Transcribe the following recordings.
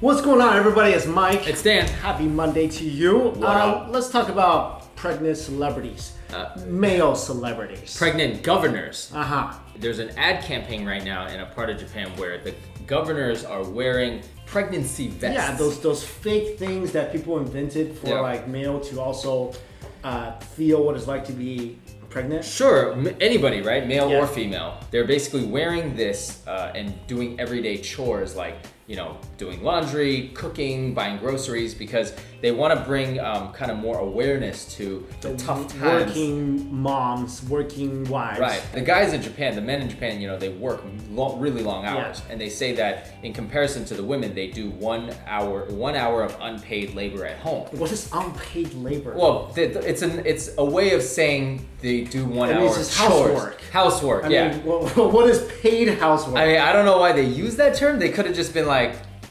What's going on, everybody? It's Mike. It's Dan. Happy Monday to you. Let's talk about pregnant celebrities, male celebrities. Pregnant governors. Uh-huh. There's an ad campaign right now in a part of Japan where the governors are wearing pregnancy vests. Yeah, those fake things that people invented for like male to also feel what it's like to be pregnant. Sure, anybody, right? Male or female. They're basically wearing this and doing everyday chores like, you know, doing laundry, cooking, buying groceries, because they want to bring kind of more awareness to the tough times. Working moms, working wives. Right. The guys in Japan, the men in Japan, you know, they work really long hours, and they say that in comparison to the women, they do 1 hour of unpaid labor at home. What is unpaid labor? Well, it's a way of saying they do 1 hour it's just housework. Housework, I mean, what is paid housework? I mean, I don't know why they use that term. They could have just been like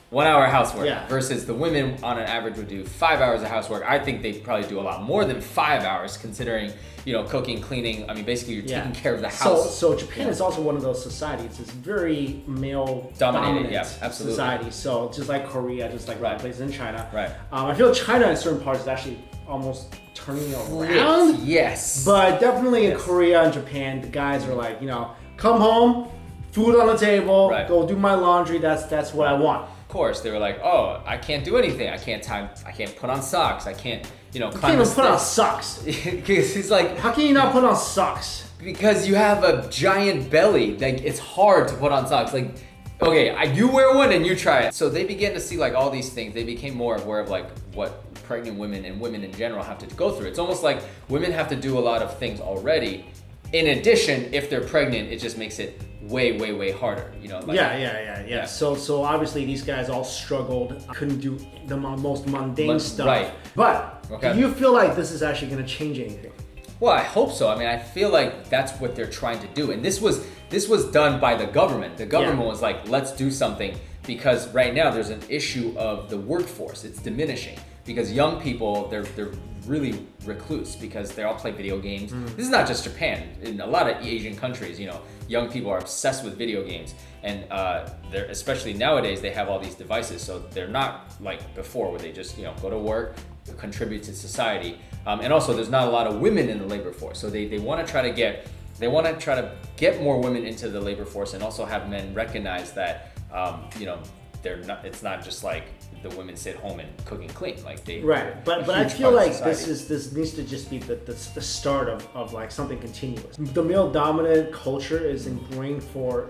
1 hour housework versus the women on an average would do 5 hours of housework. I think they probably do a lot more than 5 hours, considering, you know, cooking, cleaning. I mean, basically you're taking care of the house. So Japan is also one of those societies. It's very male dominated society. So just like Korea, just like places in China. Right. I feel China in certain parts is actually almost turning around. Yes. But definitely in Korea and Japan, the guys are like, you know, come home, food on the table, go do my laundry. That's what I want. Of course, they were like, oh, I can't do anything. I can't put on socks. I can't, you know, climb the stairs. Put on socks. Because he's like, how can you not put on socks? Because you have a giant belly. Like, it's hard to put on socks. Like, okay, you wear one and you try it. So they began to see like all these things. They became more aware of like what pregnant women and women in general have to go through. It's almost like women have to do a lot of things already. In addition, if they're pregnant, it just makes it way harder, you know? Like, yeah. So obviously these guys all struggled, couldn't do the most mundane stuff. Right. But do you feel like this is actually going to change anything? Well, I hope so. I mean, I feel like that's what they're trying to do. And this was done by the government. The government was like, let's do something, because right now there's an issue of the workforce. It's diminishing because young people, they're really recluse because they all play video games. This is not just Japan. In a lot of Asian countries, you know, young people are obsessed with video games, and they're, especially nowadays, they have all these devices, so they're not like before where they just, you know, go to work, contribute to society, and also there's not a lot of women in the labor force, so they want to try to get more women into the labor force, and also have men recognize that you know, it's not just like the women sit home and cook and clean, like they but I feel like this needs to just be the start of like something continuous. The male dominant culture is ingrained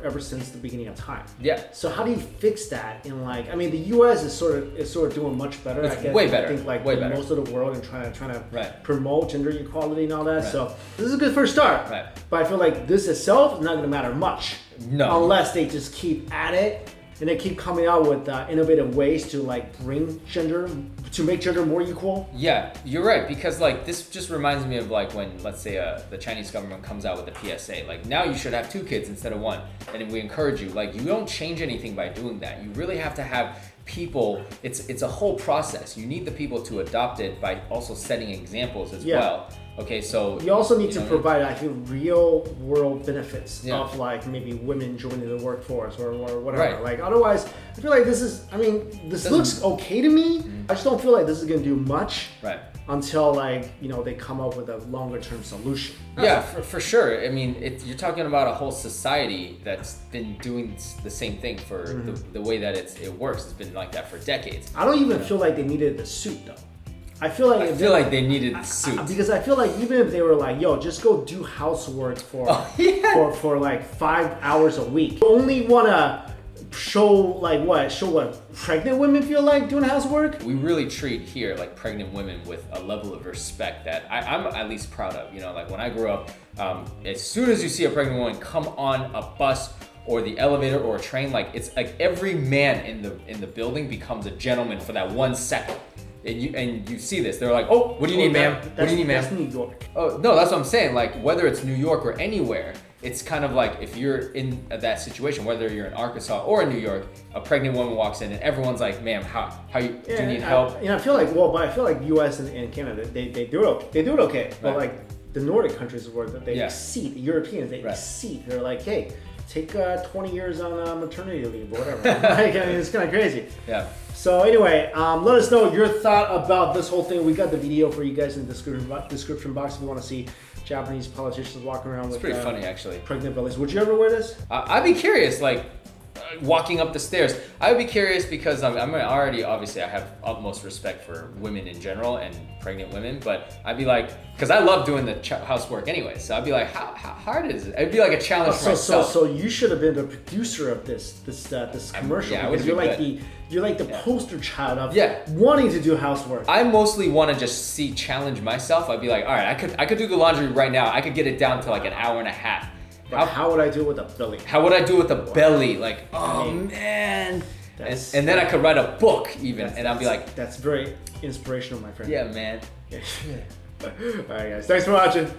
ever since the beginning of time. So how do you fix that in, like, I mean, the US is sort of doing much better. It's way better. I think like way better. Most of the world, and trying to promote gender equality and all that. So this is a good first start. But I feel like this itself is not going to matter much unless they just keep at it. And they keep coming out with innovative ways to like make gender more equal. Yeah, you're right, because like this just reminds me of like when, let's say, the Chinese government comes out with a PSA, like now you should have 2 kids instead of 1, and we encourage you. Like, you don't change anything by doing that. You really have to have people. It's a whole process. You need the people to adopt it by also setting examples as well. Okay, so you also need to provide, I think, real world benefits of like maybe women joining the workforce or whatever. Like, otherwise, I feel like this looks okay to me. I just don't feel like this is gonna do much until, like, you know, they come up with a longer term solution. Yeah, for sure. I mean, you're talking about a whole society that's been doing the same thing for the way that it works. It's been like that for decades. I don't even feel like they needed the suit though. I feel like they needed suits, because I feel like even if they were like, yo, just go do housework for like 5 hours a week, you only want to show what pregnant women feel like doing housework. We really treat here like pregnant women with a level of respect that I'm at least proud of. You know, like when I grew up, as soon as you see a pregnant woman come on a bus or the elevator or a train, like, it's like every man in the building becomes a gentleman for that 1 second. And you see this, they're like, oh, what do you need, ma'am? What do you need, ma'am? That's New York. Oh, no, that's what I'm saying. Like, whether it's New York or anywhere, it's kind of like if you're in that situation, whether you're in Arkansas or in New York, a pregnant woman walks in and everyone's like, ma'am, do you need help? I feel like, US and Canada, they do it okay. But like the Nordic countries where they exceed, the Europeans, they exceed. They're like, hey, take 20 years on maternity leave or whatever. Like, I mean, it's kind of crazy. Yeah. So anyway, let us know your thought about this whole thing. We got the video for you guys in the description box if you want to see Japanese politicians walking around with pretty funny, actually. Pregnant bellies. Would you ever wear this? I'd be curious, like walking up the stairs. I would be curious because I'm already, obviously I have utmost respect for women in general and pregnant women, but I'd be like, because I love doing the housework anyway, so I'd be like, how hard is it? It'd be like a challenge for myself. So you should have been the producer of this commercial, because you're like the poster child of wanting to do housework. I mostly want to just challenge myself. I'd be like, all right, I could do the laundry right now. I could get it down to like an hour and a half. But how would I do it with a belly? How would I do it with a belly? Like, oh man. And then I could write a book even, and I'd be like, that's very inspirational, my friend. Yeah, man. All right, guys. Thanks for watching. See you.